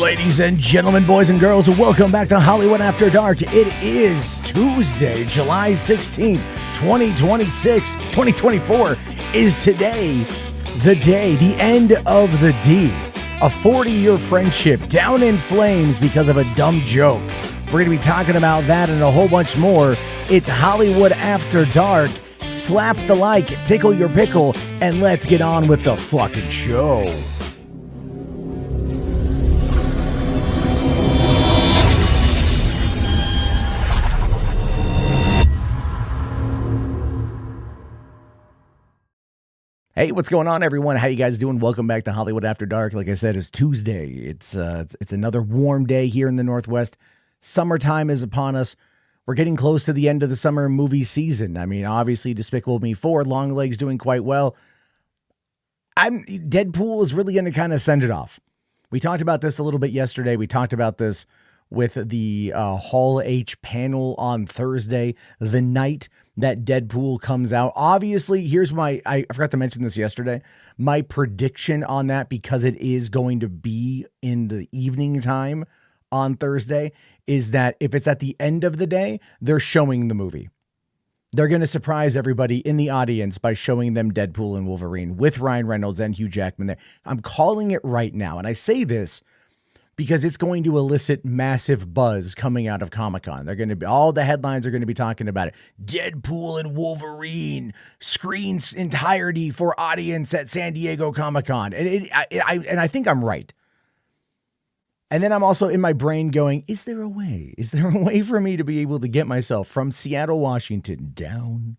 Ladies and gentlemen, boys and girls, welcome back to Hollywood After Dark. It is Tuesday, July 16th, 2024 is today, the day, the end of the D. A 40-year friendship down in flames because of a dumb joke. We're going to be talking about that and a whole bunch more. It's Hollywood After Dark. Slap the like, tickle your pickle, and let's get on with the fucking show. Hey, what's going on, everyone? How you guys doing? Welcome back to Hollywood After Dark. Like I said, it's Tuesday. It's another warm day here in the Northwest. Summertime is upon us. We're getting close to the end of the summer movie season. I mean, obviously, Despicable Me 4, Longlegs doing quite well. Deadpool is really going to kind of send it off. We talked about this a little bit yesterday. We talked about this with the Hall H panel on Thursday, the night that Deadpool comes out. Obviously, here's I forgot to mention this yesterday, my prediction on that, because it is going to be in the evening time on Thursday, is that if it's at the end of the day, they're showing the movie. They're going to surprise everybody in the audience by showing them Deadpool and Wolverine with Ryan Reynolds and Hugh Jackman there. I'm calling it right now. And I say this because it's going to elicit massive buzz coming out of Comic-Con. They're going to be, all the headlines are going to be talking about it. Deadpool and Wolverine screens entirety for audience at San Diego Comic-Con. And I think I'm right. And then I'm also in my brain going, is there a way? Is there a way for me to be able to get myself from Seattle, Washington down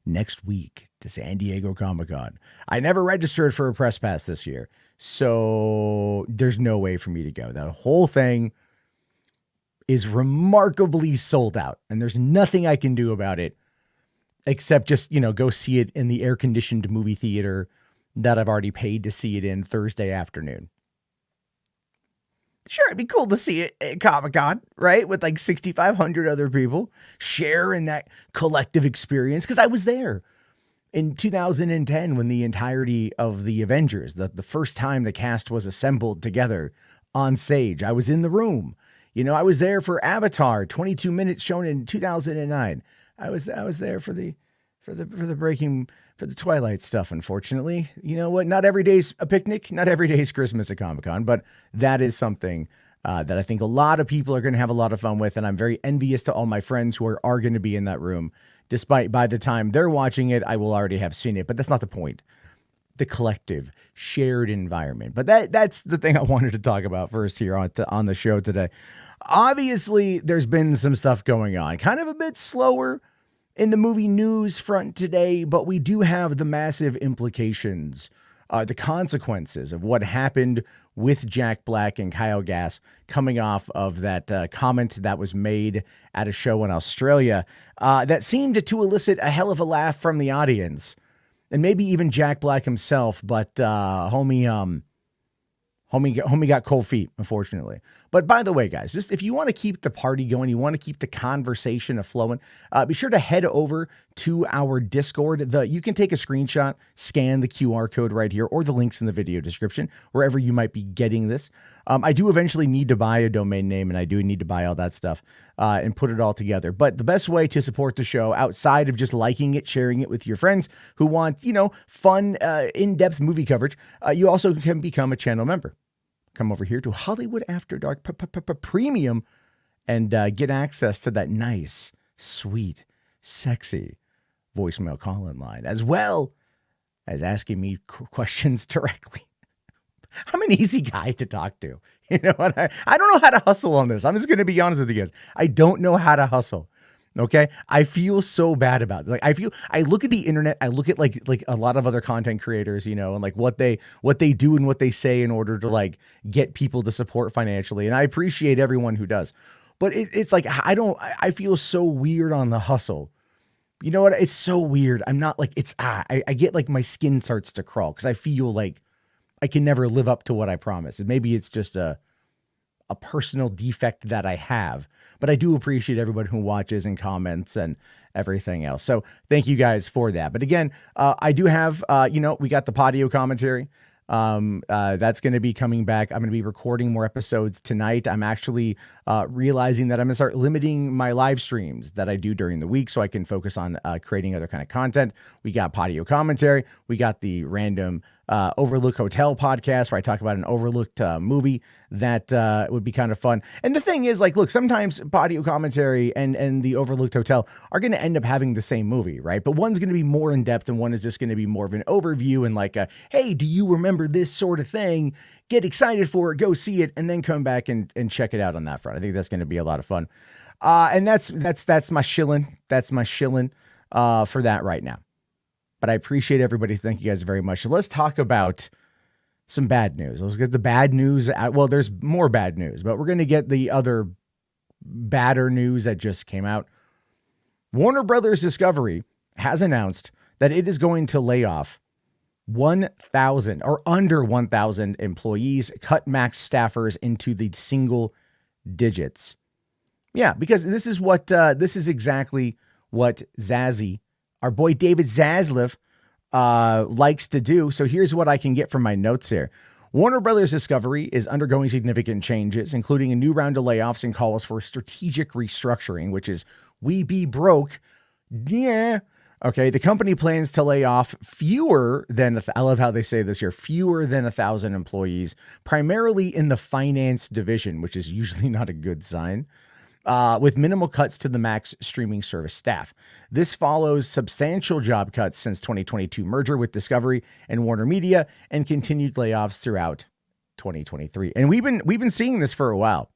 next week to San Diego Comic-Con? I never registered for a press pass this year, so there's no way for me to go. That whole thing is remarkably sold out, and there's nothing I can do about it except just, go see it in the air-conditioned movie theater that I've already paid to see it in Thursday afternoon. Sure, it'd be cool to see it at Comic-Con, right? With like 6,500 other people, share in that collective experience. Because I was there in 2010 when the entirety of the Avengers, the first time the cast was assembled together on stage. I was in the room. I was there for Avatar, 22 minutes shown in 2009. I was there for the Twilight stuff, unfortunately. You know what? Not every day's a picnic. Not every day's Christmas at Comic-Con, but that is something that I think a lot of people are going to have a lot of fun with, and I'm very envious to all my friends who are going to be in that room, despite by the time they're watching it, I will already have seen it, but that's not the point. The collective, shared environment. But that's the thing I wanted to talk about first here on the show today. Obviously, there's been some stuff going on, kind of a bit slower in the movie news front today, but we do have the massive implications, the consequences of what happened with Jack Black and Kyle Gass coming off of that comment that was made at a show in Australia that seemed to elicit a hell of a laugh from the audience, and maybe even Jack Black himself, but homie got cold feet, unfortunately. But by the way, guys, just if you want to keep the party going, you want to keep the conversation flowing, be sure to head over to our Discord. You can take a screenshot, scan the QR code right here, or the links in the video description, wherever you might be getting this. I do eventually need to buy a domain name, and I do need to buy all that stuff and put it all together. But the best way to support the show, outside of just liking it, sharing it with your friends who want, fun, in-depth movie coverage, you also can become a channel member. Come over here to Hollywood After Dark Premium and get access to that nice, sweet, sexy voicemail call-in line, as well as asking me questions directly. I'm an easy guy to talk to. I don't know how to hustle on this. I'm just going to be honest with you guys. I don't know how to hustle. Okay. I feel so bad about it. I look at the internet, I look at like a lot of other content creators, and like what they do and what they say in order to get people to support financially. And I appreciate everyone who does, but it's like, I feel so weird on the hustle. You know what? It's so weird. I'm not I get my skin starts to crawl because I feel like I can never live up to what I promise. And maybe it's just a personal defect that I have, but I do appreciate everybody who watches and comments and everything else. So thank you guys for that. But again, I do have, we got the Podio commentary. That's going to be coming back. I'm going to be recording more episodes tonight. I'm actually realizing that I'm going to start limiting my live streams that I do during the week so I can focus on creating other kind of content. We got patio commentary. We got the random Overlook Hotel podcast where I talk about an overlooked movie that would be kind of fun. And the thing is, like, look, sometimes patio commentary and the Overlooked Hotel are going to end up having the same movie, right? But one's going to be more in depth and one is just going to be more of an overview and like, hey, do you remember this sort of thing? Get excited for it, go see it, and then come back and check it out on that front. I think that's going to be a lot of fun. And that's my shilling. That's my shilling for that right now. But I appreciate everybody. Thank you guys very much. So let's talk about some bad news. Let's get the bad news out. Well, there's more bad news, but we're going to get the other badder news that just came out. Warner Brothers Discovery has announced that it is going to lay off 1,000 or under 1,000 employees, cut max staffers into the single digits. Yeah, because this is exactly what Zazzy, our boy David Zaslav, likes to do. So here's what I can get from my notes here. Warner Brothers Discovery is undergoing significant changes, including a new round of layoffs and calls for strategic restructuring, which is we be broke. Yeah. Okay. The company plans to lay off fewer than, I love how they say this here, fewer than 1,000 employees, primarily in the finance division, which is usually not a good sign. With minimal cuts to the Max streaming service staff. This follows substantial job cuts since 2022 merger with Discovery and Warner Media and continued layoffs throughout 2023. And we've been seeing this for a while.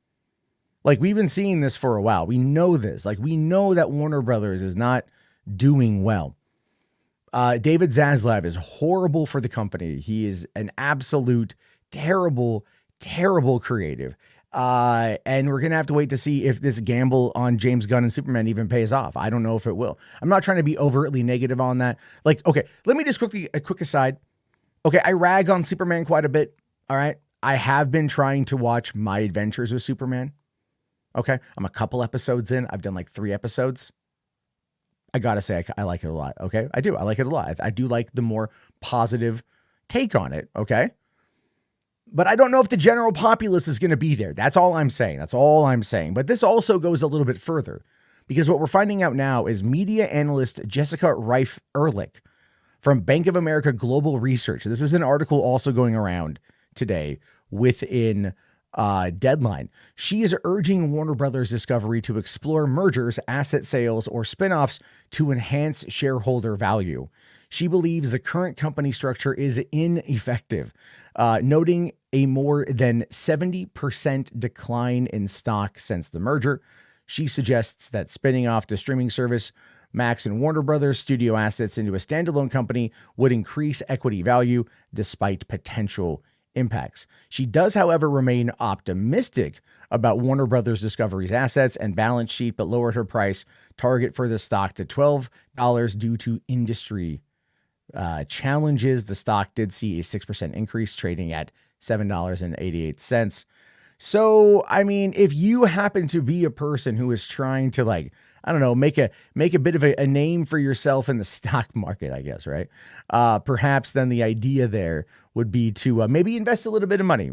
Like, we've been seeing this for a while. We know this. Like, we know that Warner Brothers is not doing well. David Zaslav is horrible for the company. He is an absolute terrible, terrible creative. And we're going to have to wait to see if this gamble on James Gunn and Superman even pays off. I don't know if it will. I'm not trying to be overtly negative on that. Like, okay, let me just a quick aside. Okay, I rag on Superman quite a bit. All right. I have been trying to watch My Adventures with Superman. Okay. I'm a couple episodes in. I've done like 3 episodes. I got to say, I like it a lot. Okay. I do. I like it a lot. I do like the more positive take on it. Okay. But I don't know if the general populace is going to be there. That's all I'm saying. That's all I'm saying. But this also goes a little bit further because what we're finding out now is media analyst Jessica Reif Ehrlich from Bank of America Global Research. This is an article also going around today within Deadline. She is urging Warner Brothers Discovery to explore mergers, asset sales, or spinoffs to enhance shareholder value. She believes the current company structure is ineffective, noting a more than 70% decline in stock since the merger. She suggests that spinning off the streaming service, Max and Warner Brothers studio assets into a standalone company would increase equity value despite potential impacts. She does, however, remain optimistic about Warner Brothers Discovery's assets and balance sheet, but lowered her price target for the stock to $12 due to industry challenges. The stock did see a 6% increase, trading at $7.88. So, I mean, if you happen to be a person who is trying to, like, I don't know, make a bit of a name for yourself in the stock market, I guess, right? Perhaps then the idea there would be to maybe invest a little bit of money,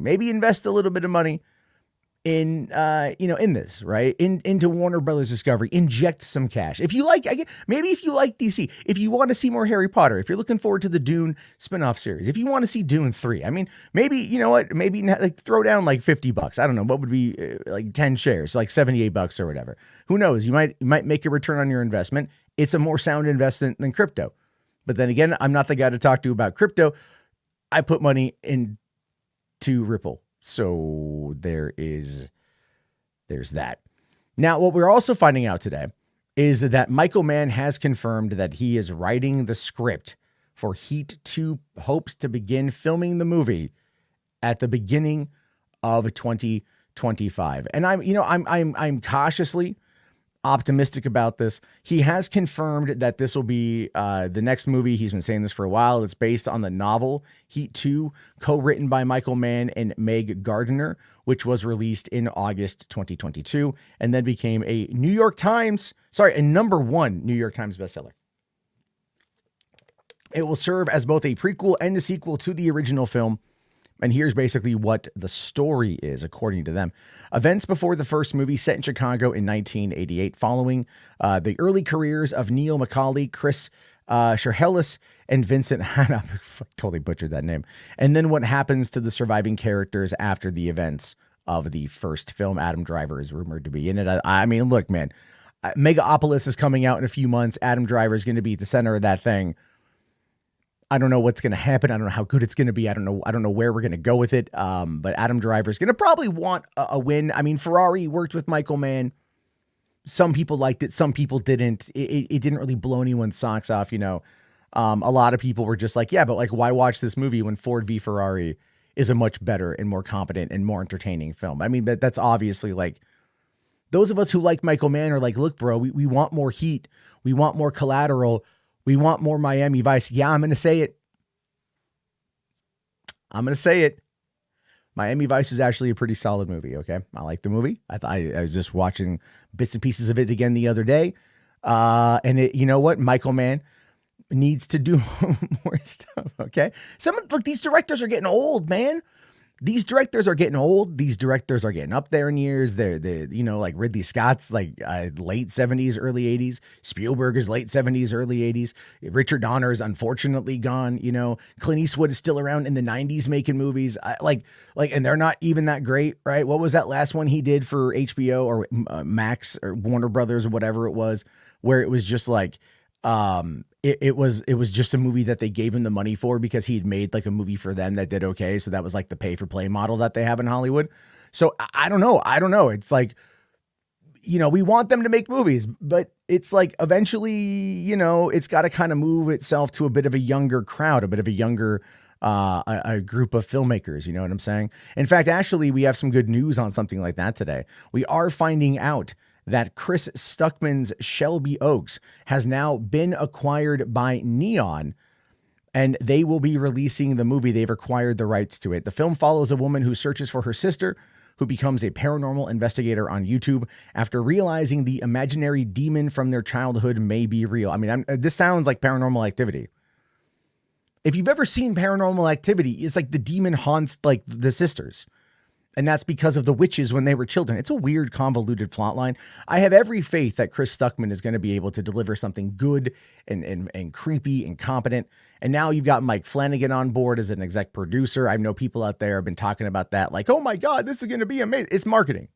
in in this, right? Into Warner Brothers Discovery, inject some cash. If you like, maybe if you like DC, if you want to see more Harry Potter, if you're looking forward to the Dune spinoff series, if you want to see Dune 3, I mean, maybe, you know what, maybe like throw down like $50. I don't know, what would be like 10 shares, like $78 or whatever. Who knows? You might make a return on your investment. It's a more sound investment than crypto. But then again, I'm not the guy to talk to about crypto. I put money into Ripple. So there's that. Now, what we're also finding out today is that Michael Mann has confirmed that he is writing the script for Heat 2, hopes to begin filming the movie at the beginning of 2025. And I'm cautiously optimistic about this. He has confirmed that this will be the next movie. He's been saying this for a while. It's based on the novel Heat 2, co-written by Michael Mann and Meg Gardiner, which was released in August 2022 and then became a number 1 New York Times bestseller. It will serve as both a prequel and a sequel to the original film. And here's basically what the story is, according to them. Events before the first movie set in Chicago in 1988, following the early careers of Neil McCauley, Chris Sherhellis, and Vincent Hanna. Totally butchered that name. And then what happens to the surviving characters after the events of the first film. Adam Driver is rumored to be in it. I mean, look, man, Megaopolis is coming out in a few months. Adam Driver is going to be at the center of that thing. I don't know what's going to happen. I don't know how good it's going to be. I don't know where we're going to go with it. But Adam Driver is going to probably want a win. I mean, Ferrari worked with Michael Mann. Some people liked it. Some people didn't. It didn't really blow anyone's socks off. You know, a lot of people were just like, yeah, but like, why watch this movie when Ford v Ferrari is a much better and more competent and more entertaining film? I mean, that's obviously like, those of us who like Michael Mann are like, look, bro, we want more Heat. We want more Collateral. We want more Miami Vice. Yeah, I'm going to say it. Miami Vice is actually a pretty solid movie, okay? I like the movie. I was just watching bits and pieces of it again the other day. And you know what? Michael Mann needs to do more stuff, okay? Look, these directors are getting old, man. These directors are getting old. These directors are getting up there in years. They're you know, like Ridley Scott's like late 70s, early 80s. Spielberg is late 70s, early 80s. Richard Donner is unfortunately gone. You know, Clint Eastwood is still around in the 90s making movies. And they're not even that great, right? What was that last one he did for HBO or Max or Warner Brothers or whatever it was, where it was just like, it was just a movie that they gave him the money for because he had made like a movie for them that did okay. So that was like the pay for play model that they have in Hollywood. So I don't know. It's like, you know, we want them to make movies, but it's like eventually, you know, it's got to kind of move itself to a bit of a younger crowd, a bit of a younger a group of filmmakers. You know what I'm saying? In fact, actually, we have some good news on something like that today. We are finding out that Chris Stuckmann's Shelby Oaks has now been acquired by Neon, and they will be releasing the movie. They've acquired the rights to it. The film follows a woman who searches for her sister, who becomes a paranormal investigator on YouTube after realizing the imaginary demon from their childhood may be real. I mean, this sounds like Paranormal Activity. If you've ever seen Paranormal Activity, it's like the demon haunts like the sisters. And that's because of the witches when they were children. It's a weird, convoluted plot line. I have every faith that Chris Stuckmann is going to be able to deliver something good and creepy and competent. And now you've got Mike Flanagan on board as an exec producer. I know people out there have been talking about that. Like, oh my God, this is going to be amazing. It's marketing.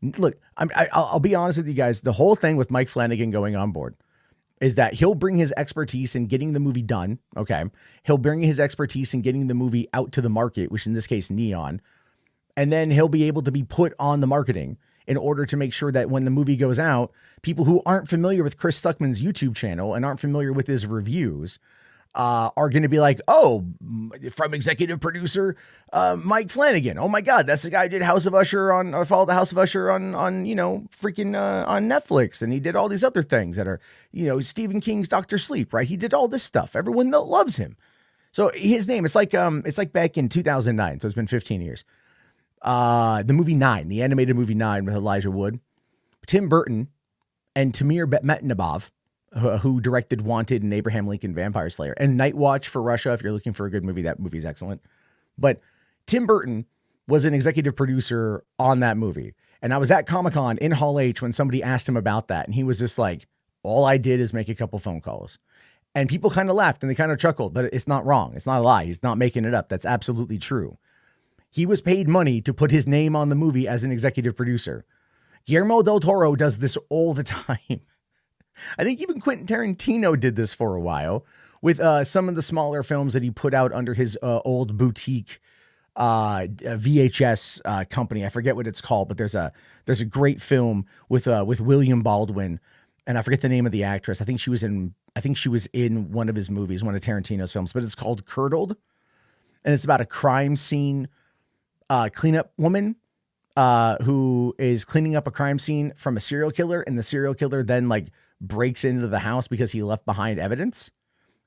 Look, I'll be honest with you guys. The whole thing with Mike Flanagan going on board is that he'll bring his expertise in getting the movie done. Okay. He'll bring his expertise in getting the movie out to the market, which in this case, Neon. And then he'll be able to be put on the marketing in order to make sure that when the movie goes out, people who aren't familiar with Chris Stuckmann's YouTube channel and aren't familiar with his reviews are going to be like, oh, from executive producer Mike Flanagan. Oh my God, that's the guy who did House of Usher or followed the House of Usher on you know, freaking on Netflix. And he did all these other things that are, you know, Stephen King's Dr. Sleep, right? He did all this stuff. Everyone loves him. So his name, it's like back in 2009. So it's been 15 years. The movie 9, the animated movie 9 with Elijah Wood, Tim Burton, and Tamir Betmetnabov, who directed Wanted and Abraham Lincoln Vampire Slayer, and Night Watch for Russia. If you're looking for a good movie, that movie's excellent. But Tim Burton was an executive producer on that movie. And I was at Comic-Con in Hall H when somebody asked him about that. And he was just like, all I did is make a couple phone calls. And people kind of laughed and they kind of chuckled, but it's not wrong. It's not a lie. He's not making it up. That's absolutely true. He was paid money to put his name on the movie as an executive producer. Guillermo del Toro does this all the time. I think even Quentin Tarantino did this for a while with some of the smaller films that he put out under his old boutique VHS company. I forget what it's called, but there's a great film with William Baldwin, and I forget the name of the actress. I think she was in one of his movies, one of Tarantino's films, but it's called Curdled, and it's about a crime scene cleanup woman who is cleaning up a crime scene from a serial killer, and the serial killer then like breaks into the house because he left behind evidence.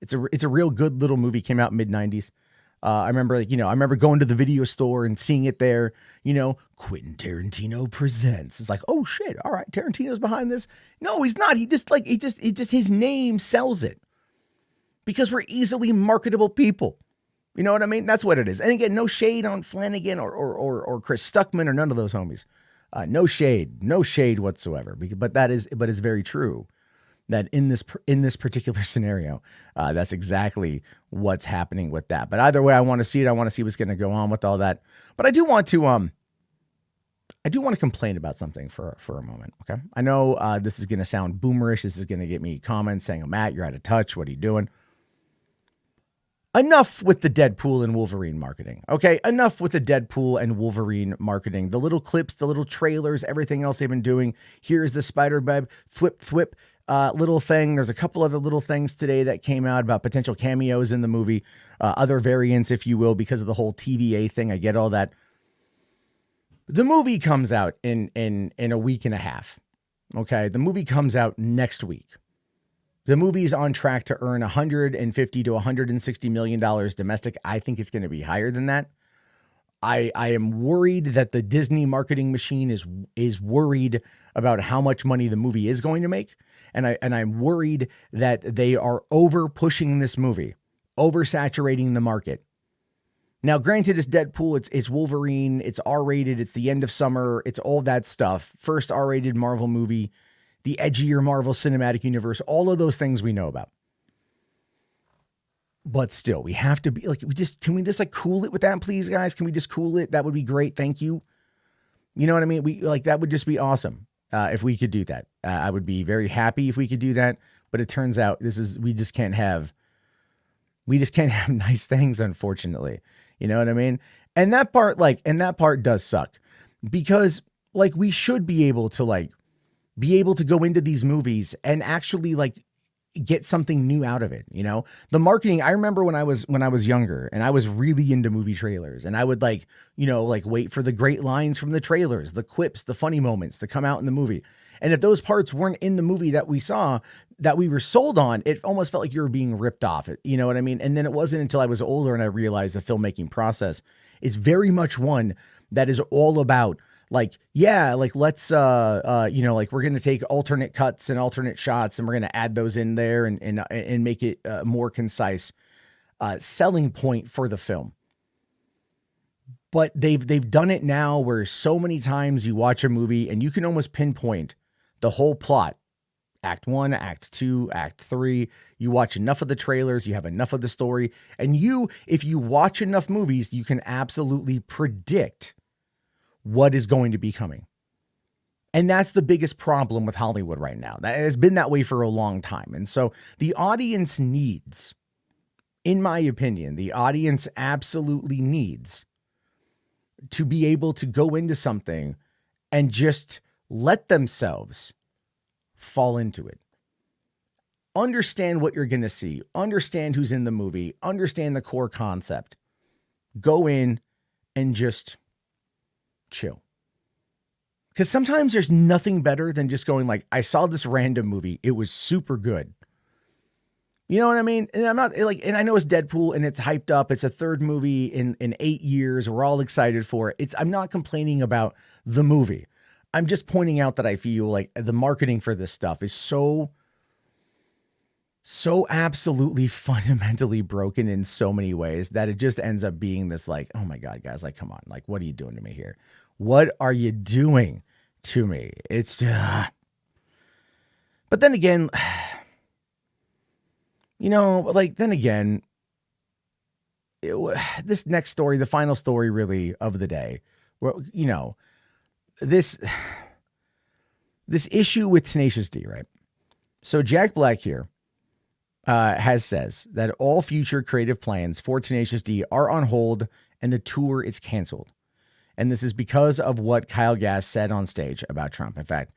It's a real good little movie. Came out mid-90s. I remember going to the video store and seeing it there, you know, Quentin Tarantino presents. It's like, oh shit. All right. Tarantino's behind this. No, he's not. He just his name sells it. because we're easily marketable people. You know what I mean? That's what it is. And again, no shade on Flanagan or Chris Stuckmann or none of those homies. No shade whatsoever. But it's very true that in this particular scenario, that's exactly what's happening with that. But either way, I want to see it. I want to see what's going to go on with all that. But I do want to complain about something for a moment. Okay, I know this is going to sound boomerish. This is going to get me comments saying, "Oh, Matt, you're out of touch. What are you doing?" Enough with the Deadpool and Wolverine marketing. Okay, enough with the Deadpool and Wolverine marketing. The little clips, the little trailers, everything else they've been doing. Here's the Spider-Web thwip little thing. There's a couple other little things today that came out about potential cameos in the movie, other variants, if you will, because of the whole TVA thing. I get all that. The movie comes out in a week and a half. Okay, the movie comes out next week. The movie's on track to earn $150 to $160 million domestic. I think it's going to be higher than that. I am worried that the Disney marketing machine is worried about how much money the movie is going to make. And I'm worried that they are over pushing this movie, oversaturating the market. Now, granted, it's Deadpool, it's Wolverine, it's R-rated, it's the end of summer, it's all that stuff. First R-rated Marvel movie, the edgier Marvel Cinematic Universe, all of those things we know about. But still, we have to be like, can we just like cool it with that, please, guys? Can we just cool it? That would be great. Thank you. You know what I mean? That would just be awesome if we could do that. I would be very happy if we could do that. But it turns out we just can't have nice things, unfortunately. You know what I mean? And that part does suck, because like we should be able to go into these movies and actually like get something new out of it. You know, the marketing. I remember when I was younger and I was really into movie trailers, and I would wait for the great lines from the trailers, the quips, the funny moments to come out in the movie. And if those parts weren't in the movie that we saw, that we were sold on, it almost felt like you were being ripped off. You know what I mean? And then it wasn't until I was older and I realized the filmmaking process is very much one that is all about let's we're going to take alternate cuts and alternate shots, and we're going to add those in there and make it a more concise selling point for the film. But they've done it now where so many times you watch a movie and you can almost pinpoint the whole plot. Act 1, Act 2, Act 3. You watch enough of the trailers, you have enough of the story, and if you watch enough movies, you can absolutely predict what is going to be coming. And that's the biggest problem with Hollywood right now. That has been that way for a long time. And so the audience needs, in my opinion, the audience absolutely needs to be able to go into something and just let themselves fall into it. Understand what you're going to see. Understand who's in the movie. Understand the core concept. Go in and just chill. Because sometimes there's nothing better than just going like, I saw this random movie. It was super good. You know what I mean? And I'm not and I know it's Deadpool and it's hyped up. It's a third movie in 8 years. We're all excited for it. I'm not complaining about the movie. I'm just pointing out that I feel like the marketing for this stuff is so absolutely fundamentally broken in so many ways that it just ends up being this like, oh my God, guys, like, come on. Like, what are you doing to me here? What are you doing to me? It's just, but then again, this next story, the final story really of the day, this issue with Tenacious D, right? So Jack Black here says that all future creative plans for Tenacious D are on hold and the tour is canceled. And this is because of what Kyle Gass said on stage about Trump. In fact,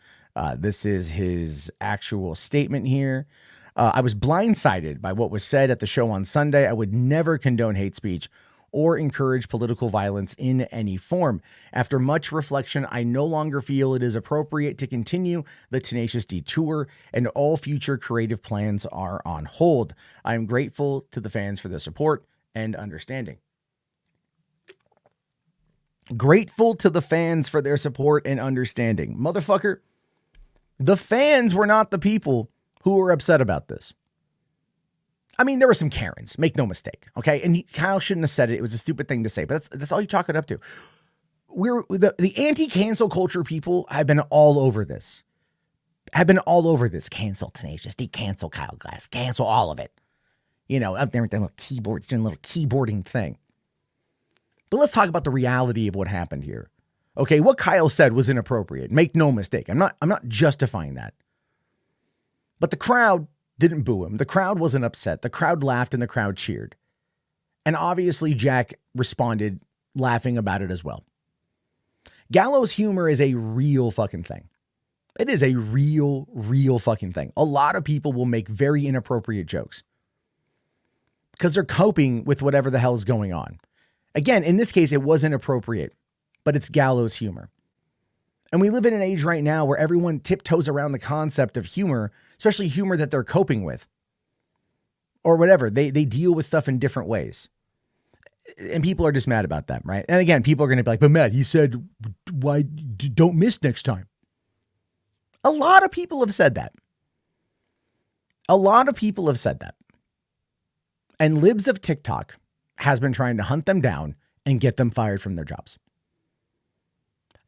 this is his actual statement here. I was blindsided by what was said at the show on Sunday. I would never condone hate speech or encourage political violence in any form. After much reflection, I no longer feel it is appropriate to continue the Tenacious D tour, and all future creative plans are on hold. I am grateful to the fans for the support and understanding. Grateful to the fans for their support and understanding. Motherfucker, the fans were not the people who were upset about this. I mean, there were some Karens, make no mistake. Okay. And Kyle shouldn't have said it. It was a stupid thing to say, but that's all you chalk it up to. The anti-cancel culture people have been all over this. Cancel Tenacious D, cancel Kyle Glass, cancel all of it. You know, up there with their little keyboards, doing a little keyboarding thing. But let's talk about the reality of what happened here. Okay, what Kyle said was inappropriate. Make no mistake. I'm not justifying that. But the crowd didn't boo him. The crowd wasn't upset. The crowd laughed and the crowd cheered. And obviously Jack responded laughing about it as well. Gallows humor is a real fucking thing. It is a real fucking thing. A lot of people will make very inappropriate jokes because they're coping with whatever the hell is going on. Again, in this case, it wasn't appropriate, but it's gallows humor. And we live in an age right now where everyone tiptoes around the concept of humor, especially humor that they're coping with or whatever. They deal with stuff in different ways. And people are just mad about that, right? And again, people are going to be like, but Matt, you said, why don't miss next time? A lot of people have said that. And libs of TikTok has been trying to hunt them down and get them fired from their jobs.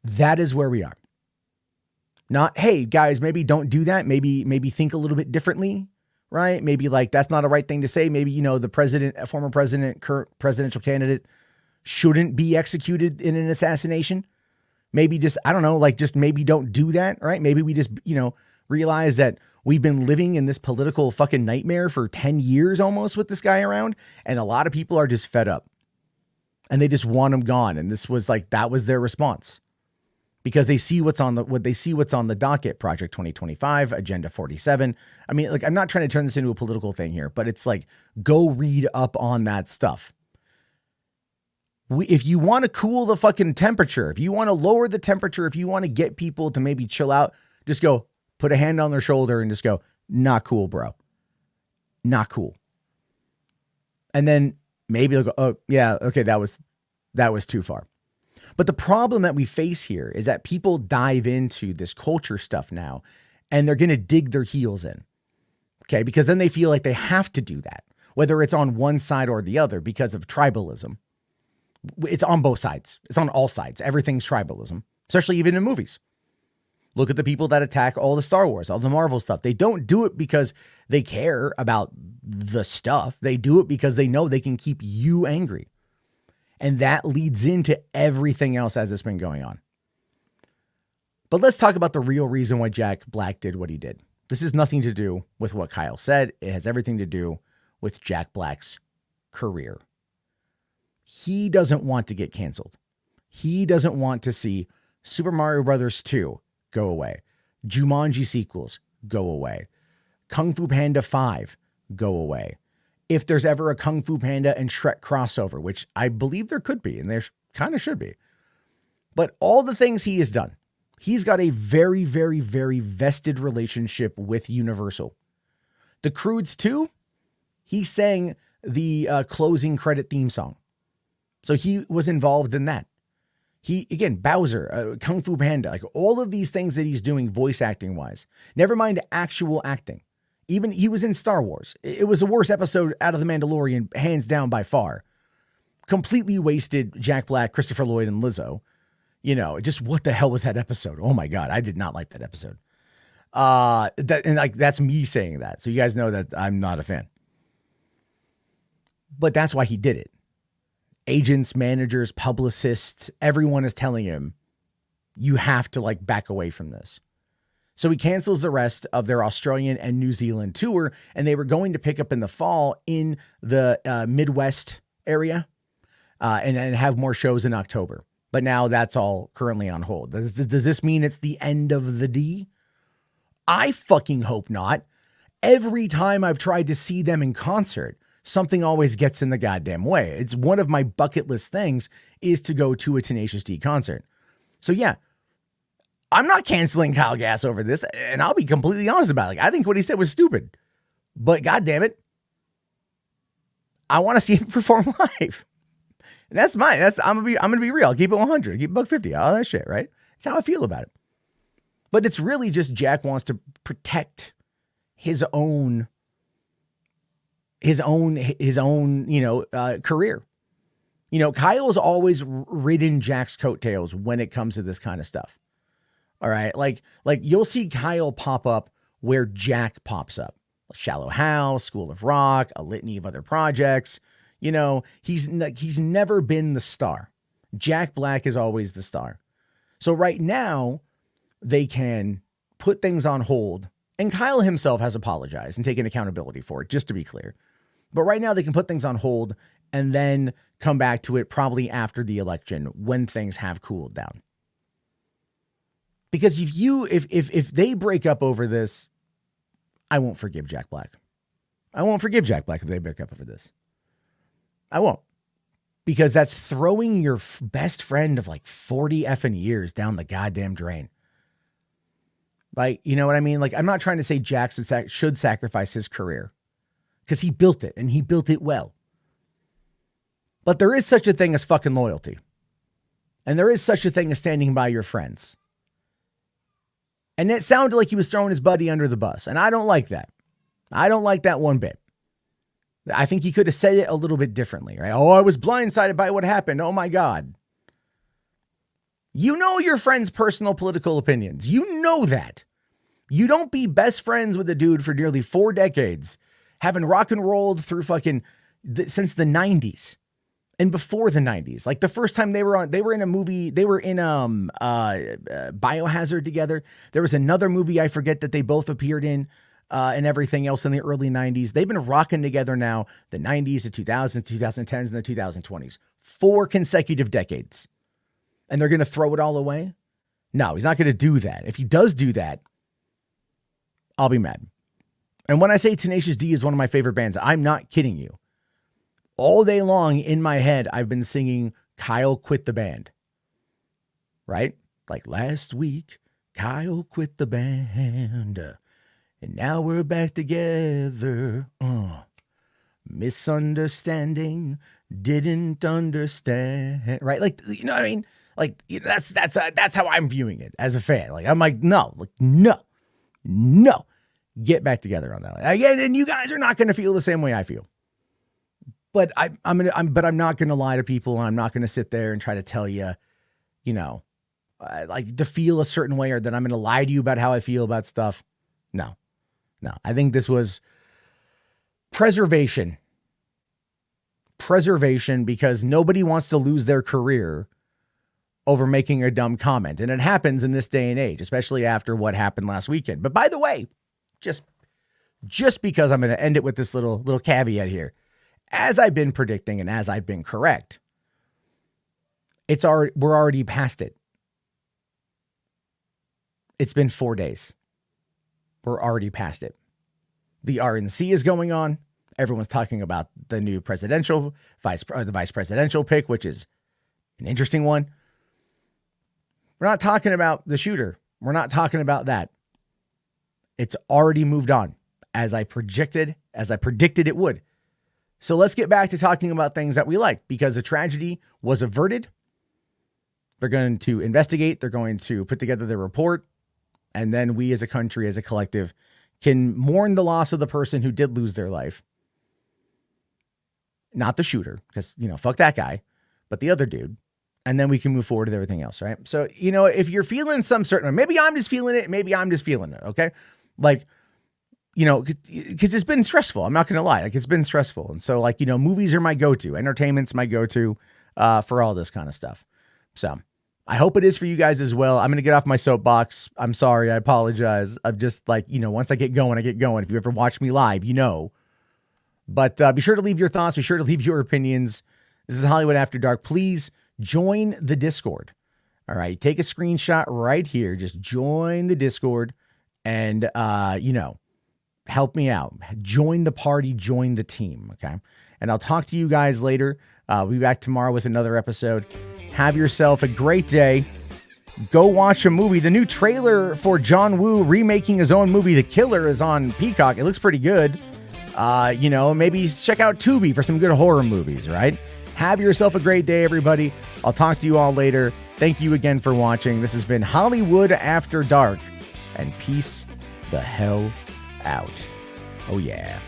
That is where we are. Not, hey, guys, maybe don't do that. Maybe think a little bit differently, right? Maybe like that's not a right thing to say. Maybe, you know, the president, former president, current presidential candidate shouldn't be executed in an assassination. Maybe just, I don't know, like just maybe don't do that, right? Maybe we just, you know, realize that we've been living in this political fucking nightmare for 10 years almost with this guy around. And a lot of people are just fed up and they just want him gone. And this was like, that was their response because they see what's on the docket, Project 2025, Agenda 47. I mean, like, I'm not trying to turn this into a political thing here, but it's like, go read up on that stuff. If you want to cool the fucking temperature, if you want to lower the temperature, if you want to get people to maybe chill out, just go put a hand on their shoulder and just go, not cool, bro. Not cool. And then maybe they'll go, oh yeah, okay, that was too far. But the problem that we face here is that people dive into this culture stuff now and they're going to dig their heels in. Okay. Because then they feel like they have to do that, whether it's on one side or the other because of tribalism. It's on both sides. It's on all sides. Everything's tribalism, especially even in movies. Look at the people that attack all the Star Wars, all the Marvel stuff. They don't do it because they care about the stuff. They do it because they know they can keep you angry. And that leads into everything else as it's been going on. But let's talk about the real reason why Jack Black did what he did. This has nothing to do with what Kyle said. It has everything to do with Jack Black's career. He doesn't want to get canceled. He doesn't want to see Super Mario Brothers 2 go away. Jumanji sequels go away. Kung Fu Panda 5 go away. If there's ever a Kung Fu Panda and Shrek crossover, which I believe there could be, and there kind of should be. But all the things he has done, he's got a very, very, very vested relationship with Universal. The Croods 2, he sang the closing credit theme song. So he was involved in that. He, again, Bowser, Kung Fu Panda, like all of these things that he's doing voice acting wise, never mind actual acting. Even he was in Star Wars. It was the worst episode out of The Mandalorian, hands down by far. Completely wasted Jack Black, Christopher Lloyd, and Lizzo. You know, just what the hell was that episode? Oh my God, I did not like that episode. That's me saying that. So you guys know that I'm not a fan. But that's why he did it. Agents, managers, publicists, everyone is telling him, you have to like back away from this. So he cancels the rest of their Australian and New Zealand tour, and they were going to pick up in the fall in the Midwest area and have more shows in October. But now that's all currently on hold. Does this mean it's the end of the D? I fucking hope not. Every time I've tried to see them in concert, something always gets in the goddamn way. It's one of my bucket list things is to go to a Tenacious D concert. So yeah, I'm not canceling Kyle Gass over this, and I'll be completely honest about it. Like, I think what he said was stupid, but goddamn it, I want to see him perform live. And that's mine. I'm gonna be real. I'll keep it 100, keep it $150, all that shit, right? That's how I feel about it. But it's really just Jack wants to protect his own his own, career. Kyle's always ridden Jack's coattails when it comes to this kind of stuff. All right. Like you'll see Kyle pop up where Jack pops up. Shallow House, School of Rock, a litany of other projects. He's never been the star. Jack Black is always the star. So right now they can put things on hold, and Kyle himself has apologized and taken accountability for it, just to be clear. But right now they can put things on hold and then come back to it probably after the election when things have cooled down. Because if they break up over this, I won't forgive Jack Black. I won't forgive Jack Black if they break up over this. I won't. Because that's throwing your best friend of like 40 effing years down the goddamn drain. Like, you know what I mean? Like, I'm not trying to say Jack should sacrifice his career, because he built it and he built it well. But there is such a thing as fucking loyalty. And there is such a thing as standing by your friends. And it sounded like he was throwing his buddy under the bus. And I don't like that. I don't like that one bit. I think he could have said it a little bit differently, right? Oh, I was blindsided by what happened. Oh my God. You know your friend's personal political opinions. You know that. You don't be best friends with a dude for nearly 4 decades, having rock and rolled through since the 90s and before the 90s. Like the first time they were in a movie, they were in Biohazard together. There was another movie I forget that they both appeared in, and everything else in the early 90s. They've been rocking together now, the 90s, the 2000s, 2010s, and the 2020s. 4 consecutive decades. And they're going to throw it all away? No, he's not going to do that. If he does do that, I'll be mad. And when I say Tenacious D is one of my favorite bands, I'm not kidding you. All day long in my head, I've been singing Kyle Quit the Band. Right? Like last week, Kyle quit the band. And now we're back together. Misunderstanding, didn't understand. Right? Like, you know what I mean? Like, that's how I'm viewing it as a fan. Like, I'm like, no. Get back together on that. Again, and you guys are not going to feel the same way I feel. But I'm not going to lie to people, and I'm not going to sit there and try to tell you, like to feel a certain way, or that I'm going to lie to you about how I feel about stuff. No. I think this was preservation, because nobody wants to lose their career over making a dumb comment. And it happens in this day and age, especially after what happened last weekend. But by the way, just because I'm going to end it with this little caveat here, as I've been predicting and as I've been correct, we're already past it. It's been 4 days. We're already past it. The RNC is going on. Everyone's talking about the new the vice presidential pick, which is an interesting one. We're not talking about the shooter. We're not talking about that. It's already moved on, as I predicted it would. So let's get back to talking about things that we like, because the tragedy was averted. They're going to investigate. They're going to put together their report. And then we as a country, as a collective, can mourn the loss of the person who did lose their life. Not the shooter, because, fuck that guy, but the other dude. And then we can move forward with everything else, right? So, if you're feeling some certain, maybe I'm just feeling it, okay? Like, because it's been stressful. I'm not going to lie. Like, it's been stressful. And so, like, movies are my go-to. Entertainment's my go-to for all this kind of stuff. So I hope it is for you guys as well. I'm going to get off my soapbox. I'm sorry. I apologize. I'm just like, once I get going, I get going. If you ever watch me live, But be sure to leave your thoughts. Be sure to leave your opinions. This is Hollywood After Dark. Please join the Discord. All right. Take a screenshot right here. Just join the Discord and, help me out. Join the party. Join the team. Okay. And I'll talk to you guys later. We'll be back tomorrow with another episode. Have yourself a great day. Go watch a movie. The new trailer for John Woo remaking his own movie, The Killer, is on Peacock. It looks pretty good. Maybe check out Tubi for some good horror movies, right? Have yourself a great day, everybody. I'll talk to you all later. Thank you again for watching. This has been Hollywood After Dark, and peace the hell out. Oh, yeah.